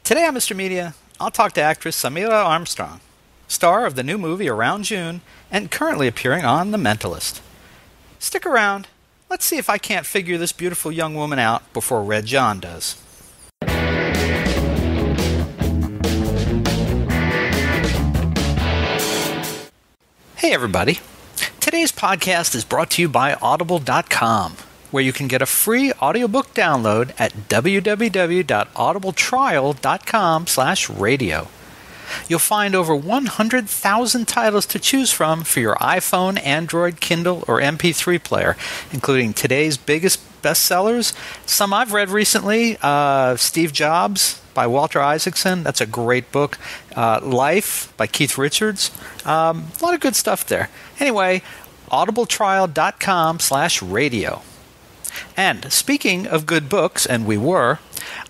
Today on Mr. Media, I'll talk to actress Samaire Armstrong, star of the new movie Around June and currently appearing on The Mentalist. Stick around. Let's see if I can't figure this beautiful young woman out before Red John does. Hey everybody. Today's podcast is brought to you by Audible.com, where you can get a free audiobook download at www.audibletrial.com/radio. You'll find over 100,000 titles to choose from for your iPhone, Android, Kindle, or MP3 player, including today's biggest bestsellers. Some I've read recently, Steve Jobs by Walter Isaacson. That's a great book. Life by Keith Richards. A lot of good stuff there. Anyway, audibletrial.com/radio. And speaking of good books, and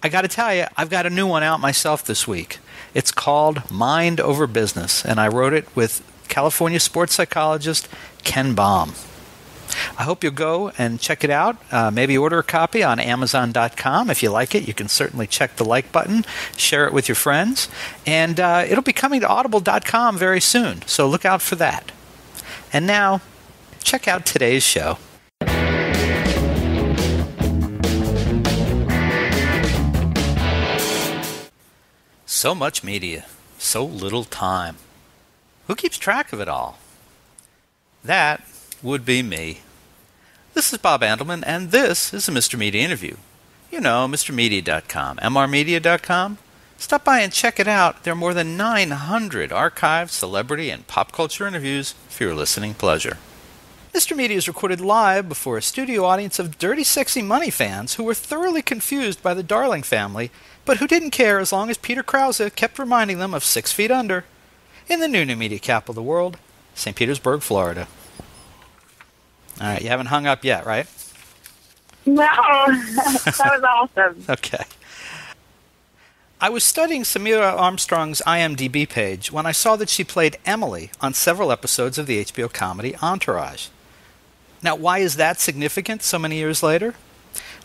I got to tell you, I've got a new one out myself this week. It's called Mind Over Business, and I wrote it with California sports psychologist Ken Baum. I hope you'll go and check it out. Maybe order a copy on Amazon.com. If you like it, you can certainly check the like button, share it with your friends, and it'll be coming to Audible.com very soon, so look out for that. And now, check out today's show. So much media, so little time. Who keeps track of it all? That would be me. This is Bob Andelman, and this is a Mr. Media interview. You know, MrMedia.com, MRmedia.com. Stop by and check it out. There are more than 900 archived celebrity and pop culture interviews for your listening pleasure. Mr. Media is recorded live before a studio audience of Dirty Sexy Money fans who were thoroughly confused by the Darling family, but who didn't care as long as Peter Krause kept reminding them of 6 Feet Under, in the new media capital of the world, St. Petersburg, Florida. All right, you haven't hung up yet, right? No, that was awesome. Okay. I was studying Samaire Armstrong's IMDb page when I saw that she played Emily on several episodes of the HBO comedy Entourage. Now, why is that significant so many years later?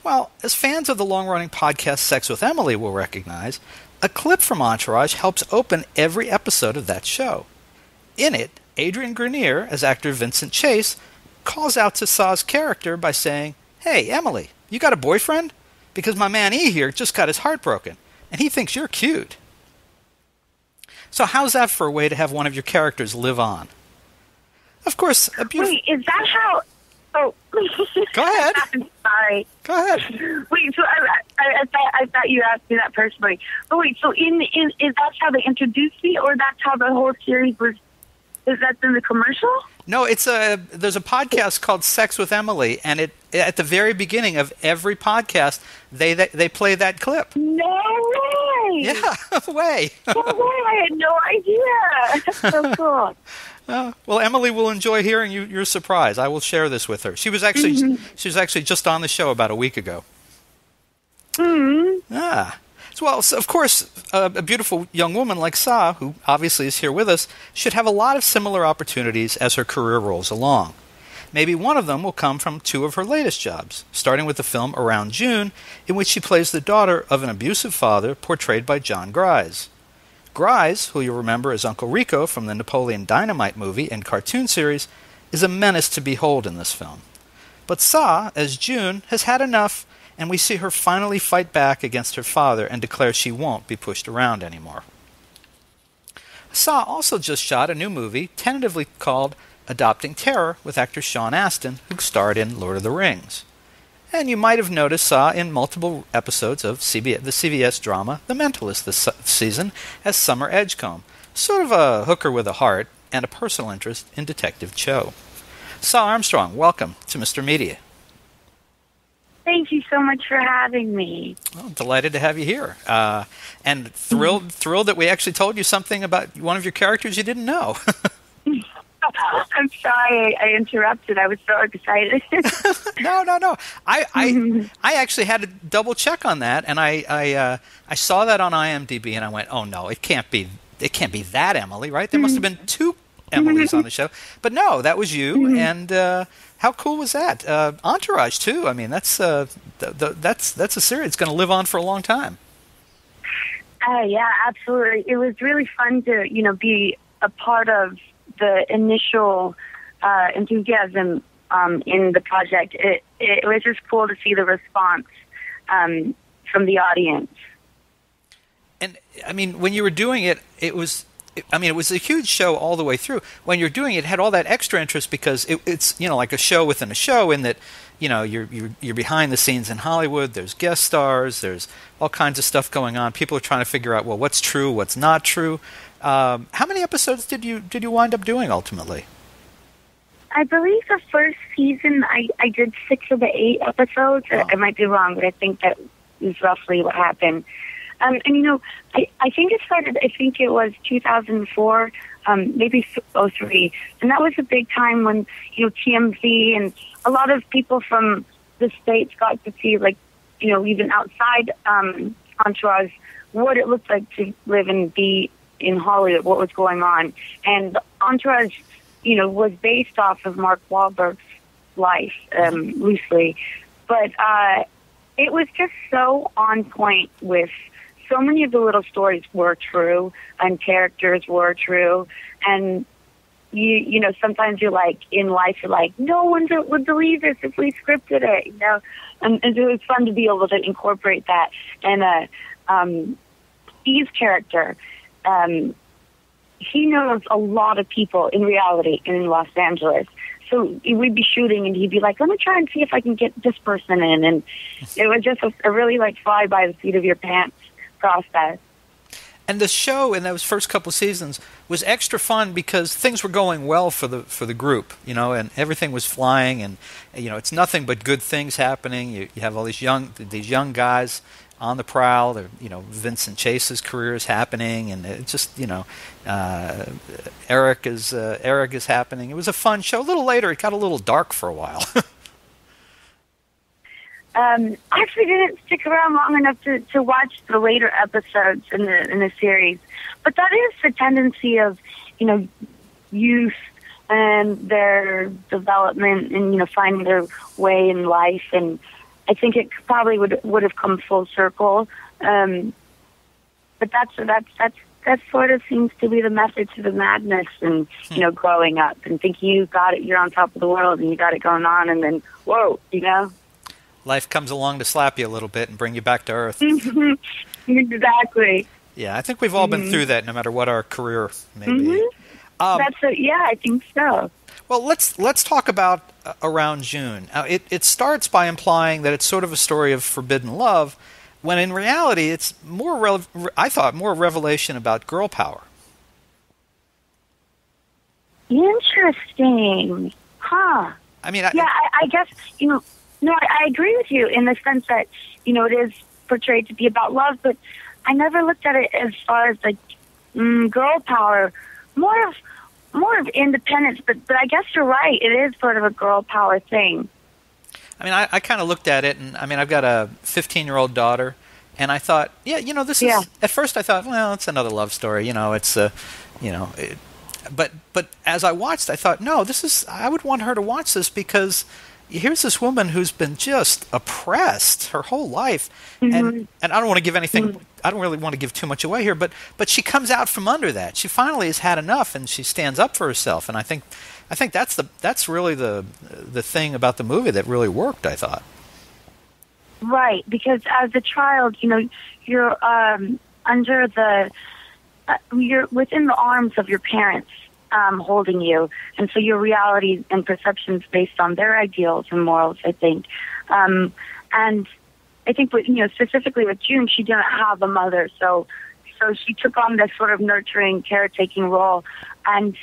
Well, as fans of the long-running podcast Sex with Emily will recognize, a clip from Entourage helps open every episode of that show. In it, Adrian Grenier, as actor Vincent Chase, calls out to Saw's character by saying, "Hey, Emily, you got a boyfriend? Because my man E here just got his heart broken, and he thinks you're cute." So how's that for a way to have one of your characters live on? Of course, a beautiful... Wait, is that how... Oh, go ahead. I'm sorry. Go ahead. Wait, so I thought you asked me that personally. But wait, so is that how they introduced me, or that's how the whole series was? Is that in the commercial? No, there's a podcast called Sex with Emily, and at the very beginning of every podcast, they play that clip. No way. Yeah, way. No way. I had no idea. That's so cool. Well, Emily will enjoy hearing your surprise. I will share this with her. She was actually just on the show about a week ago. Mm-hmm. So of course, a beautiful young woman like Sa, who obviously is here with us, should have a lot of similar opportunities as her career rolls along. Maybe one of them will come from 2 of her latest jobs, starting with the film Around June, in which she plays the daughter of an abusive father portrayed by John Grise. Grise, who you'll remember as Uncle Rico from the Napoleon Dynamite movie and cartoon series, is a menace to behold in this film. But Sa, as June, has had enough, and we see her finally fight back against her father and declare she won't be pushed around anymore. Sa also just shot a new movie, tentatively called Adopting Terror, with actor Sean Astin, who starred in Lord of the Rings. And you might have noticed Sa in multiple episodes of the CBS drama The Mentalist this season as Summer Edgecombe, sort of a hooker with a heart and a personal interest in Detective Cho. Sa Armstrong, welcome to Mr. Media. Thank you so much for having me. Well, delighted to have you here. And thrilled that we actually told you something about one of your characters you didn't know. I'm sorry I interrupted. I was so excited. No. I actually had to double check on that, and I saw that on IMDb, and I went, oh no, it can't be that Emily, right? There must have been 2 Emilys on the show, but no, that was you. And how cool was that? Entourage too. I mean, that's a series that's going to live on for a long time. Yeah, absolutely. It was really fun to, be a part of the initial enthusiasm in the project. It was just cool to see the response from the audience. And I mean, when you were doing it, it was a huge show all the way through. When you're doing it, it had all that extra interest because it's like a show within a show in that you're behind the scenes in Hollywood. There's guest stars. There's all kinds of stuff going on. People are trying to figure out, well, what's true, what's not true. How many episodes did you wind up doing ultimately? I believe the first season I did 6 of the 8 episodes. Oh. I might be wrong, but I think that is roughly what happened. And I think it started. I think it was 2004, maybe 03, and that was a big time when TMZ and a lot of people from the States got to see, like, even outside Entourage, what it looked like to live and be in Hollywood, what was going on. And Entourage, was based off of Mark Wahlberg's life, loosely. But it was just so on point with so many of the little stories were true and characters were true. And sometimes you're like, in life, you're like, no one would believe this if we scripted it, And it was fun to be able to incorporate that. And Steve's character, he knows a lot of people in reality in Los Angeles. So we'd be shooting and he'd be like, let me try and see if I can get this person in. And it was just a really like fly by the seat of your pants process. And the show in those first couple of seasons was extra fun because things were going well for the group, and everything was flying, and it's nothing but good things happening. You have all these young guys on the prowl. Vincent Chase's career is happening, and it just Eric is happening. It was a fun show. A little later, it got a little dark for a while. I actually didn't stick around long enough to watch the later episodes in the series, but that is the tendency of youth and their development and finding their way in life, and I think it probably would have come full circle. But that sort of seems to be the method to the madness, and growing up and thinking you got it, you're on top of the world, and you got it going on, and then whoa, life comes along to slap you a little bit and bring you back to earth. Exactly. Yeah, I think we've all been through that, no matter what our career may be. I think so. Well, let's talk about Around June. It starts by implying that it's sort of a story of forbidden love, when in reality it's I thought more revelation about girl power. Interesting, huh? I mean, I guess No, I agree with you in the sense that it is portrayed to be about love, but I never looked at it as far as like girl power, more of independence. But I guess you're right. It is sort of a girl power thing. I mean, I kind of looked at it, and I mean, I've got a 15-year-old daughter, and I thought, this is. At first, I thought, well, it's another love story. It's but as I watched, I thought, no, I would want her to watch this because here's this woman who's been just oppressed her whole life, and I don't want to give anything. I don't really want to give too much away here, but she comes out from under that. She finally has had enough, and she stands up for herself. And I think that's really the thing about the movie that really worked, I thought. Right, because as a child, you're under you're within the arms of your parents. Holding you, and so your reality and perceptions based on their ideals and morals, I think. And I think, specifically with June, she didn't have a mother, so she took on this sort of nurturing, caretaking role, and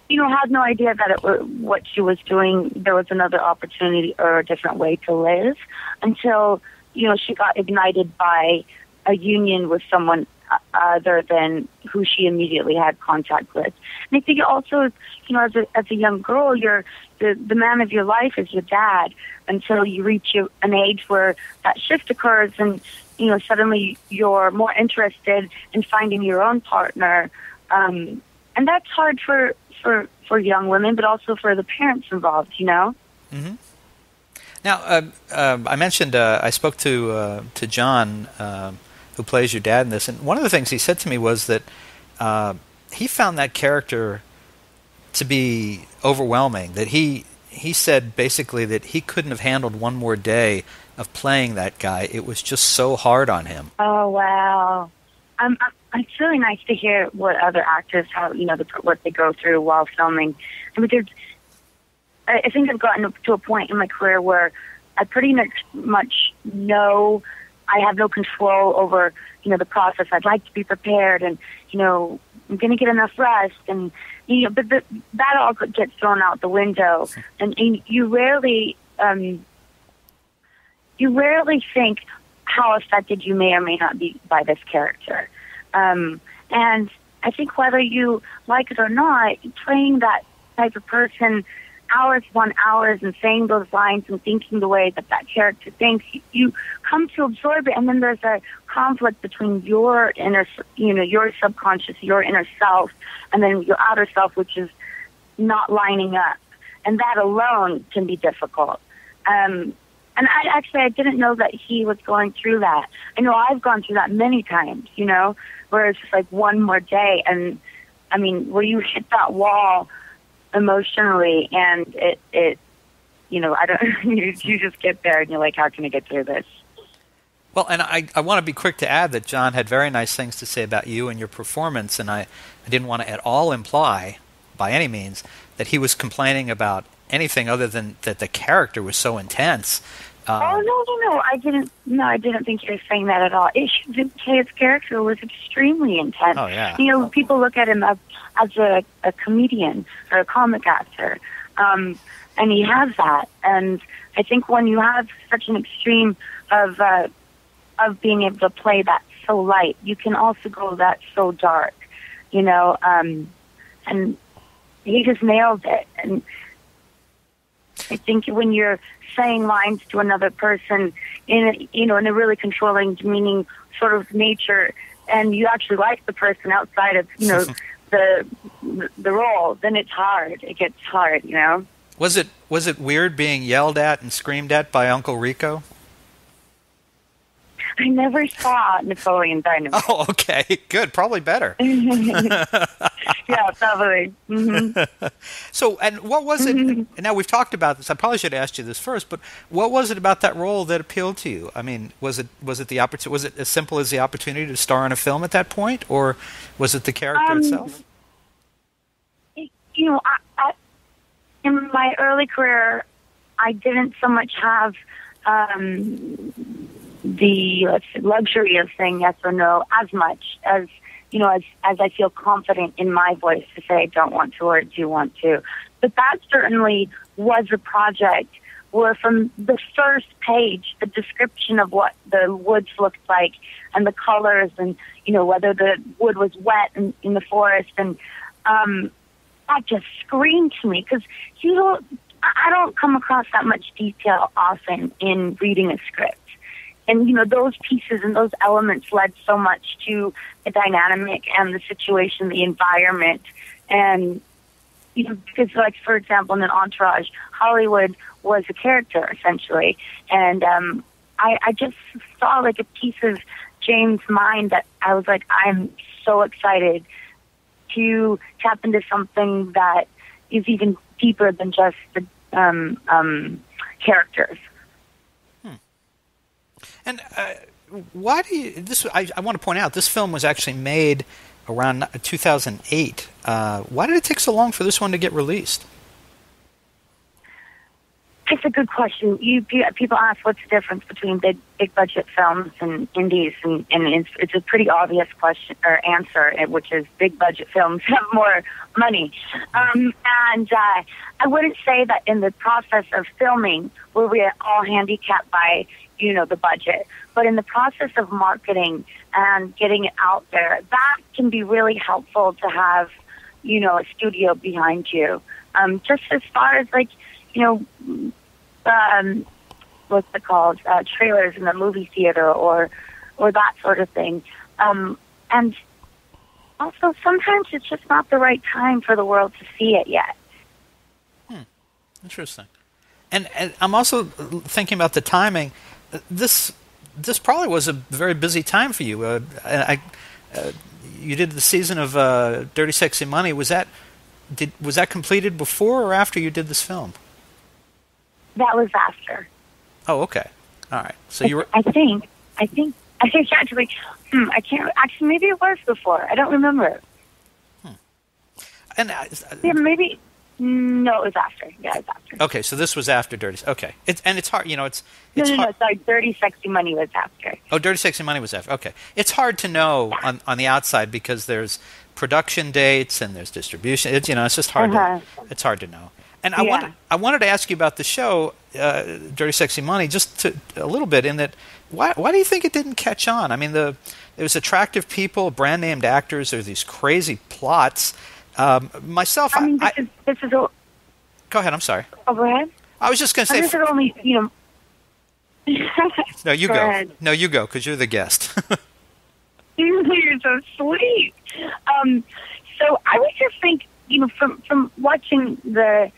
had no idea that what she was doing, there was another opportunity or a different way to live, until she got ignited by a union with someone other than who she immediately had contact with. And I think it also, as a young girl, the man of your life is your dad until you reach an age where that shift occurs, and suddenly you're more interested in finding your own partner, and that's hard for young women, but also for the parents involved. Mm-hmm. Now, I mentioned I spoke to John who plays your dad in this, and one of the things he said to me was that he found that character to be overwhelming. That he said basically that he couldn't have handled one more day of playing that guy. It was just so hard on him. Oh, wow. It's really nice to hear what other actors, what they go through while filming. I mean, I think I've gotten to a point in my career where I pretty much know I have no control over, the process. I'd like to be prepared, and, I'm going to get enough rest, and, but that all gets thrown out the window, and you rarely think how affected you may or may not be by this character. And I think whether you like it or not, playing that type of person hours upon hours and saying those lines and thinking the way that character thinks, you come to absorb it, and then there's a conflict between your inner, your subconscious, your inner self, and then your outer self, which is not lining up. And that alone can be difficult. And I didn't know that he was going through that. I know I've gone through that many times, where it's just like one more day. And, I mean, where you hit that wall emotionally, and it I don't, you just get there and you're like, how can I get through this? Well, and I want to be quick to add that John had very nice things to say about you and your performance, and I didn't want to at all imply, by any means, that he was complaining about anything other than that the character was so intense. No, I didn't think he was saying that at all. His character was extremely intense. Oh, yeah. People look at him as a comedian or a comic actor, and he has that. And I think when you have such an extreme of being able to play that so light, you can also go that so dark, and he just nailed it. And I think when you're saying lines to another person in a really controlling, demeaning sort of nature, and you actually like the person outside of the role, then it's hard. It gets hard, Was it weird being yelled at and screamed at by Uncle Rico? I never saw Napoleon Dynamite. Oh, okay, good. Probably better. Yeah, probably. Mm-hmm. So, and what was it? And now we've talked about this. I probably should have asked you this first, but what was it about that role that appealed to you? I mean, was it the opportunity? Was it as simple as the opportunity to star in a film at that point, or was it the character itself? I, in my early career, I didn't so much have the luxury of saying yes or no as much as as I feel confident in my voice to say I don't want to or do want to. But that certainly was a project where from the first page, the description of what the woods looked like and the colors and, whether the wood was wet in the forest, and that just screamed to me because I don't come across that much detail often in reading a script. And, those pieces and those elements led so much to the dynamic and the situation, the environment. And, because, like, for example, in Entourage, Hollywood was a character, essentially. And I just saw, like, a piece of James' mind that I was like, I'm so excited to tap into something that is even deeper than just the characters. And why do you? I want to point out this film was actually made around 2008. Why did it take so long for this one to get released? It's a good question. People ask what's the difference between big budget films and indies, and it's a pretty obvious question or answer, which is big budget films have more money. And I wouldn't say that in the process of filming were we all handicapped by the budget, but in the process of marketing and getting it out there, that can be really helpful to have a studio behind you. Just as far as like what's it called, trailers in the movie theater or that sort of thing. And also sometimes it's just not the right time for the world to see it yet. Interesting. And I'm also thinking about the timing. This this probably was a very busy time for you. You did the season of Dirty Sexy Money. Was that completed before or after you did this film? That was after. Oh, okay. All right. So you were. I think actually. I can't actually. Maybe it was before. I don't remember. And yeah, maybe. No, it was after. Yeah, it was after. Okay, so this was after Dirty. Okay, it's hard. It's no. Sorry, Dirty Sexy Money was after. Oh, Dirty Sexy Money was after. Okay, it's hard to know on the outside because there's production dates and there's distribution. It's just hard. It's hard to know. And I wanted to ask you about the show, Dirty Sexy Money, just a little bit. In that, why do you think it didn't catch on? I mean, there was attractive people, brand named actors. There's these crazy plots. Myself, this is a. Go ahead. I'm sorry. Oh, go ahead. I was just going to say. This is only No, you go. Ahead. No, you go because you're the guest. You're so sweet. So I would just think, from watching the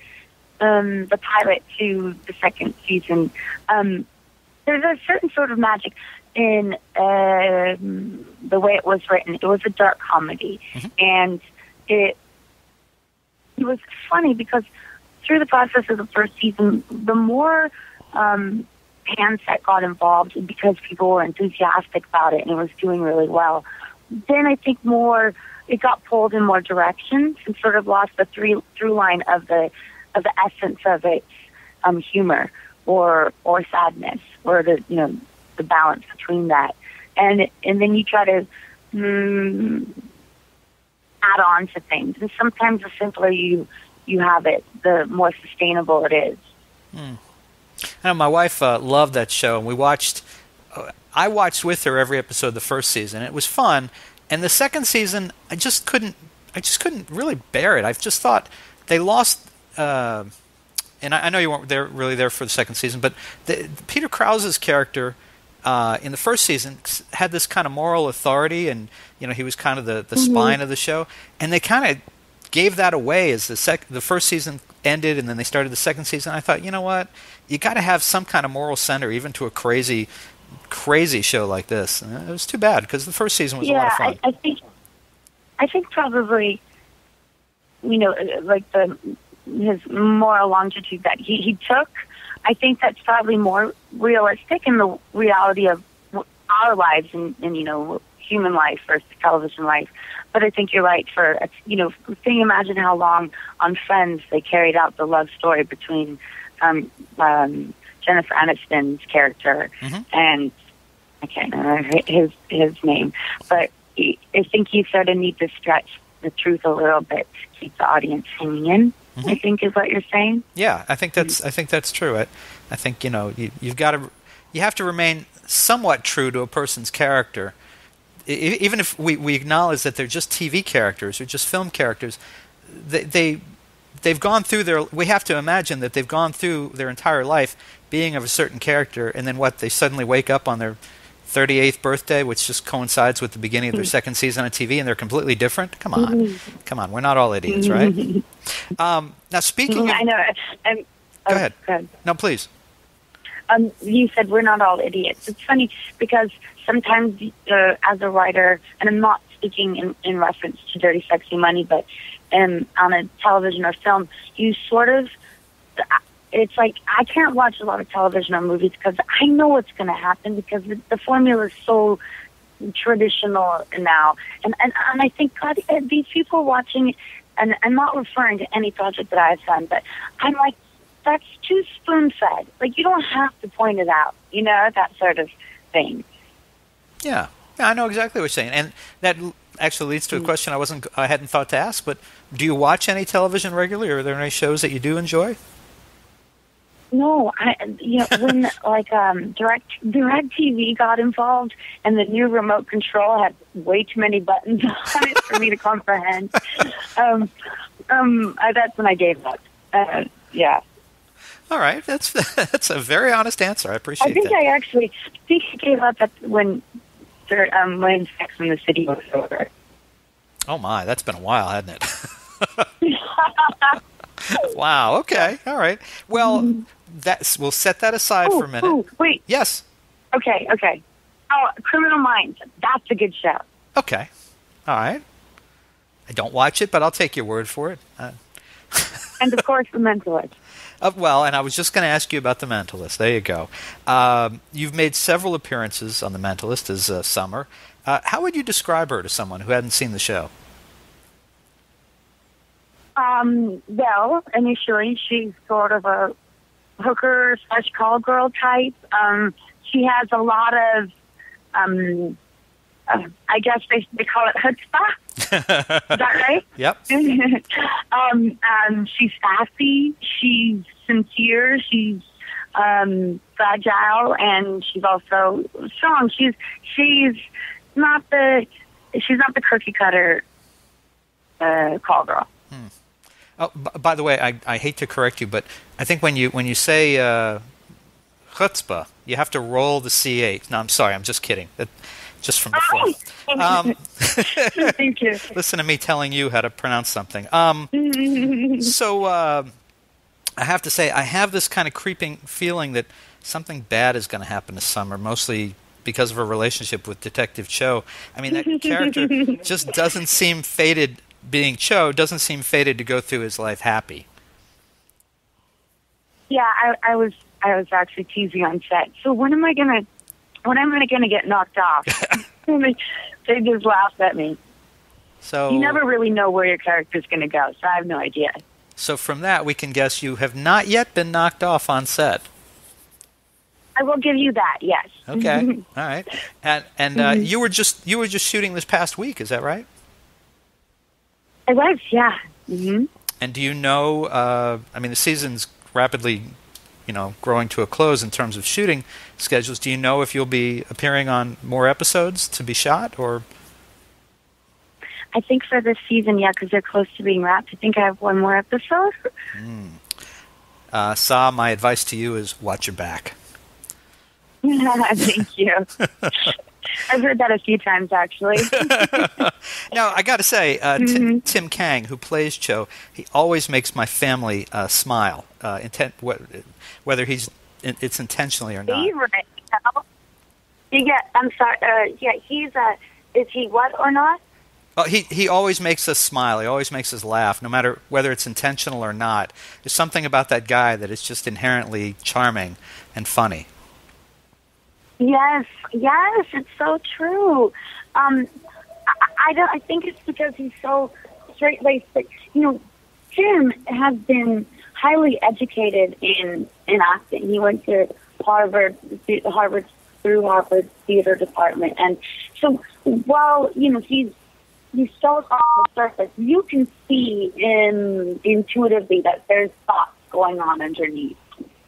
pilot to the second season, there's a certain sort of magic in the way it was written. It was a dark comedy, and it was funny because through the process of the first season, the more hands that got involved because people were enthusiastic about it and it was doing really well, then I think it got pulled in more directions and sort of lost the through line of the essence of its humor or sadness or the balance between that, and then you try to add on to things, and sometimes the simpler you have it, the more sustainable it is. I know my wife loved that show, and I watched with her every episode of the first season. It was fun, and the second season I just couldn't really bear it. I just thought they lost. And I know you weren't really there for the second season, but Peter Krause's character in the first season had this kind of moral authority, and he was kind of the spine of the show, and they kind of gave that away as the first season ended, and then they started the second season. I thought, you know what, you got to have some kind of moral center even to a crazy show like this. And it was too bad because the first season was a lot of fun. I think probably like his moral longitude that he took, I think that's probably more realistic in the reality of our lives and human life versus television life. But I think you're right imagine how long on Friends they carried out the love story between Jennifer Aniston's character and I can't remember his name, but I think you sort of need to stretch the truth a little bit to keep the audience hanging in. I think is what you're saying. Yeah, I think that's true. I think you have to remain somewhat true to a person's character, even if we acknowledge that they're just TV characters or just film characters. They've gone through we have to imagine that they've gone through their entire life being of a certain character, and then they suddenly wake up on their 38th birthday, which just coincides with the beginning of their second season on TV, and they're completely different. Come on, we're not all idiots, right? Now, speaking of... I know. Go ahead. No, please. You said we're not all idiots. It's funny because sometimes as a writer, and I'm not speaking in reference to Dirty Sexy Money, but on a television or film, you sort of... It's like I can't watch a lot of television or movies because I know what's going to happen because the formula is so traditional now. And I think, God, these people watching, and I'm not referring to any project that I've done, but I'm like, that's too spoon-fed. Like, you don't have to point it out, that sort of thing. Yeah, I know exactly what you're saying. And that actually leads to a question I hadn't thought to ask, but do you watch any television regularly? Are there any shows that you do enjoy? No, when Direct TV got involved and the new remote control had way too many buttons on it for me to comprehend, that's when I gave up. Yeah. All right, that's a very honest answer. I appreciate that. I think I gave up when Sex and the City was over. Oh my, that's been a while, hasn't it? Wow. Okay. All right. Well, we'll set that aside for a minute. Wait. Yes. Okay. Oh, Criminal Minds. That's a good show. Okay. All right. I don't watch it, but I'll take your word for it. And, of course, The Mentalist. Well, and I was just going to ask you about The Mentalist. There you go. You've made several appearances on The Mentalist as Summer. How would you describe her to someone who hadn't seen the show? Well, initially, she's sort of a hooker/call girl type. She has a lot of, I guess they call it chutzpah. Is that right? Yep. She's sassy. She's sincere. She's fragile, and she's also strong. She's not the cookie cutter call girl. Oh, by the way, I hate to correct you, but I think when you say chutzpah, you have to roll the CH. No, I'm sorry, I'm just kidding. Just from before. Thank you. Listen to me telling you how to pronounce something. So I have to say, I have this kind of creeping feeling that something bad is going to happen to Summer, mostly because of her relationship with Detective Cho. I mean, that character just doesn't seem fated. Being Cho doesn't seem fated to go through his life happy. Yeah, I was actually teasing on set. So when am I gonna get knocked off? They just laughed at me. So you never really know where your character's gonna go, so I have no idea. So from that, we can guess you have not yet been knocked off on set. I will give you that. Yes. Okay. All right. And you were just shooting this past week. Is that right? I was. Yeah. Mm-hmm. And do you know? I mean, the season's rapidly, growing to a close in terms of shooting schedules. Do you know if you'll be appearing on more episodes to be shot, or? I think for this season, yeah, because they're close to being wrapped. I think I have one more episode. Sa, my advice to you is watch your back. Thank you. I've heard that a few times, actually. Now, I got to say, Tim Kang, who plays Cho, he always makes my family smile, whether it's intentionally or not. Favorite, I'm sorry. Is he what or not? Oh, he always makes us smile. He always makes us laugh, no matter whether it's intentional or not. There's something about that guy that is just inherently charming and funny. Yes, it's so true. I think it's because he's so straight-laced. But, Tim has been highly educated in acting. He went to Harvard through Harvard Theater Department, and so while he's so off the surface, you can see intuitively that there's thoughts going on underneath.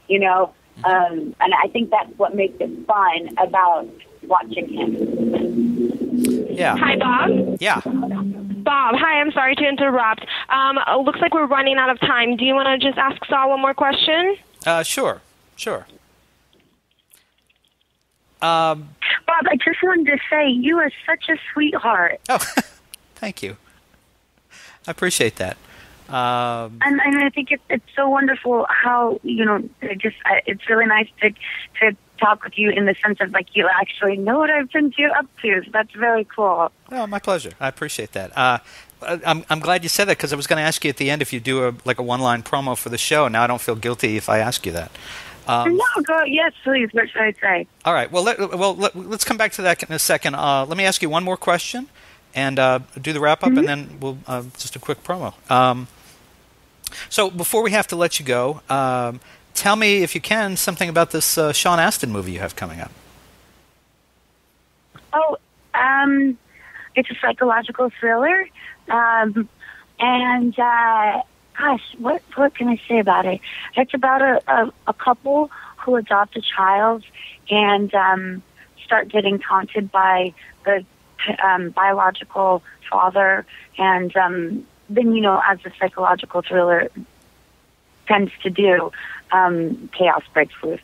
And I think that's what makes it fun about watching him. Yeah. Hi, Bob. Yeah. Bob, hi, I'm sorry to interrupt. It looks like we're running out of time. Do you want to just ask Saul one more question? Sure. Bob, I just wanted to say you are such a sweetheart. Oh, thank you. I appreciate that. And I think it's so wonderful how it's really nice to talk with you in the sense of like you actually know what I've been up to. So that's very cool. Oh, my pleasure. I appreciate that. I'm glad you said that because I was going to ask you at the end if you do a one-line promo for the show. Now I don't feel guilty if I ask you that. No, go. Yes, please. What should I say? All right. Well, let's come back to that in a second. Let me ask you one more question and do the wrap-up, and then we'll just a quick promo. So before we have to let you go, tell me, if you can, something about this Sean Astin movie you have coming up. Oh, it's a psychological thriller, and gosh, what can I say about it? It's about a couple who adopt a child and start getting taunted by the biological father, and then, as a psychological thriller tends to do, chaos breaks loose.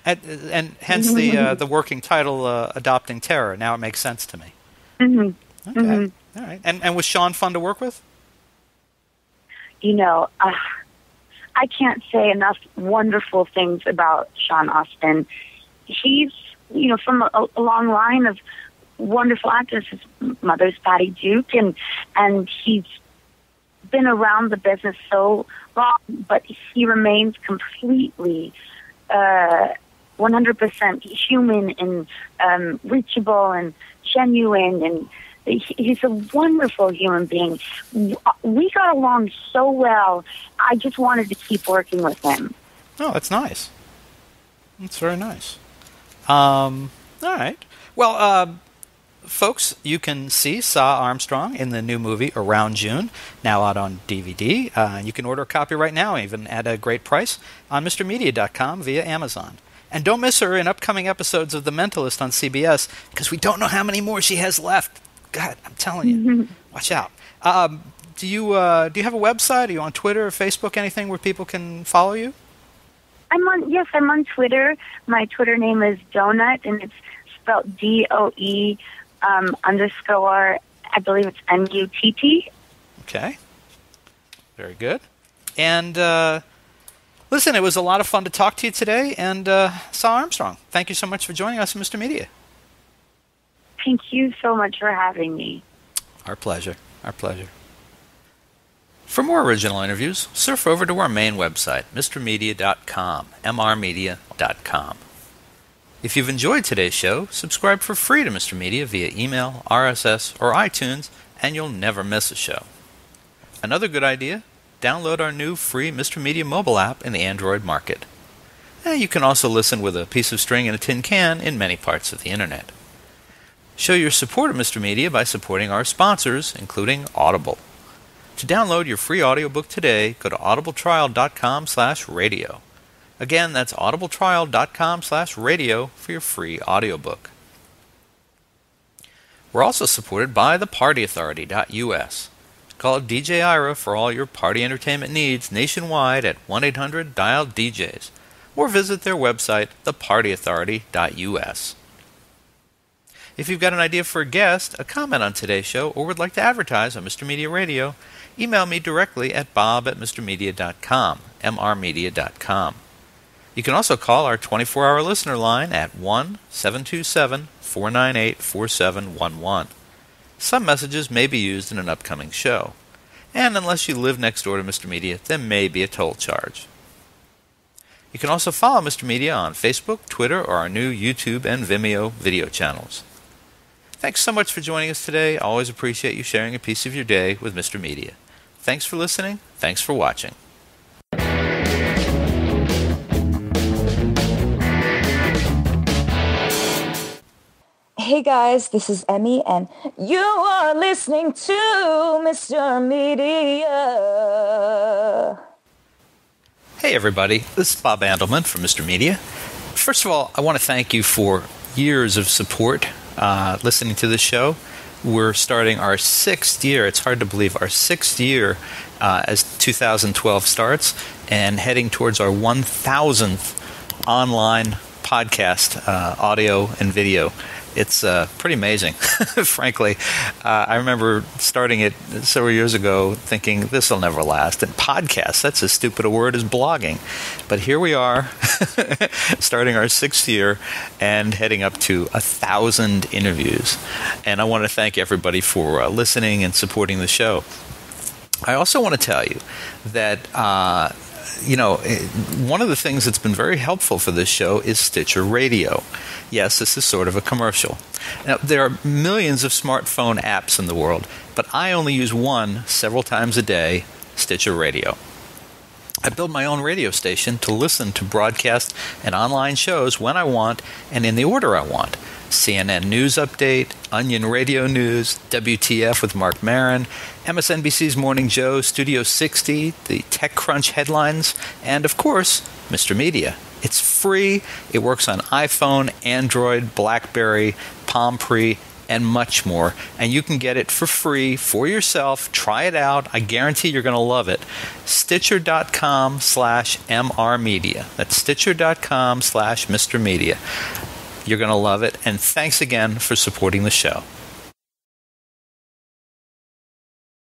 and hence the working title, Adopting Terror. Now it makes sense to me. Mm-hmm. Okay. Mm-hmm. All right. And was Sean fun to work with? I can't say enough wonderful things about Sean Astin. he's, from a long line of wonderful actors. His mother's Patty Duke, and he's been around the business so long, but he remains completely 100% human and reachable and genuine, and he's a wonderful human being. We got along so well. I just wanted to keep working with him. Oh, that's nice. That's very nice. All right. Well, folks, you can see Samaire Armstrong in the new movie Around June, now out on DVD. You can order a copy right now, even at a great price, on MrMedia.com via Amazon. And don't miss her in upcoming episodes of The Mentalist on CBS, because we don't know how many more she has left. God, I'm telling you. Watch out. Do you have a website? Are you on Twitter or Facebook, anything where people can follow you? I'm on Twitter. My Twitter name is Donut, and it's spelled DOE _ I believe it's MUTT. Okay. Very good. And listen, it was a lot of fun to talk to you today. And Samaire Armstrong, thank you so much for joining us, Mr. Media. Thank you so much for having me. Our pleasure. Our pleasure. For more original interviews, surf over to our main website, mrmedia.com, mrmedia.com. If you've enjoyed today's show, subscribe for free to Mr. Media via email, RSS, or iTunes, and you'll never miss a show. Another good idea, download our new free Mr. Media mobile app in the Android market. You can also listen with a piece of string and a tin can in many parts of the Internet. Show your support of Mr. Media by supporting our sponsors, including Audible. To download your free audiobook today, go to audibletrial.com/radio. Again, that's audibletrial.com/radio for your free audiobook. We're also supported by thepartyauthority.us. Call DJ Ira for all your party entertainment needs nationwide at 1-800-DIAL-DJs or visit their website, thepartyauthority.us. If you've got an idea for a guest, a comment on today's show, or would like to advertise on Mr. Media Radio, email me directly at bob@mrmedia.com, mrmedia.com. You can also call our 24-hour listener line at 1-727-498-4711. Some messages may be used in an upcoming show, and unless you live next door to Mr. Media, there may be a toll charge. You can also follow Mr. Media on Facebook, Twitter, or our new YouTube and Vimeo video channels. Thanks so much for joining us today. I always appreciate you sharing a piece of your day with Mr. Media. Thanks for listening. Thanks for watching. Hey guys, this is Emmy, and you are listening to Mr. Media. Hey everybody, this is Bob Andelman from Mr. Media. First of all, I want to thank you for years of support listening to this show. We're starting our 6th year. It's hard to believe our 6th year as 2012 starts, and heading towards our 1,000th online podcast, audio and video. It's pretty amazing, frankly. I remember starting it several years ago thinking this will never last. And podcasts, that's as stupid a word as blogging. But here we are, starting our 6th year and heading up to 1,000 interviews. And I want to thank everybody for listening and supporting the show. I also want to tell you that one of the things that's been very helpful for this show is Stitcher Radio. Yes, this is sort of a commercial. Now, there are millions of smartphone apps in the world, but I only use one several times a day, Stitcher Radio. I build my own radio station to listen to broadcast and online shows when I want and in the order I want. CNN News Update, Onion Radio News, WTF with Mark Maron, MSNBC's Morning Joe, Studio 60, the TechCrunch headlines, and of course, Mr. Media. It's free. It works on iPhone, Android, BlackBerry, Palm Pre, and much more. And you can get it for free for yourself. Try it out. I guarantee you're going to love it. Stitcher.com/MRmedia. That's Stitcher.com/Mr. Media. You're going to love it. And thanks again for supporting the show.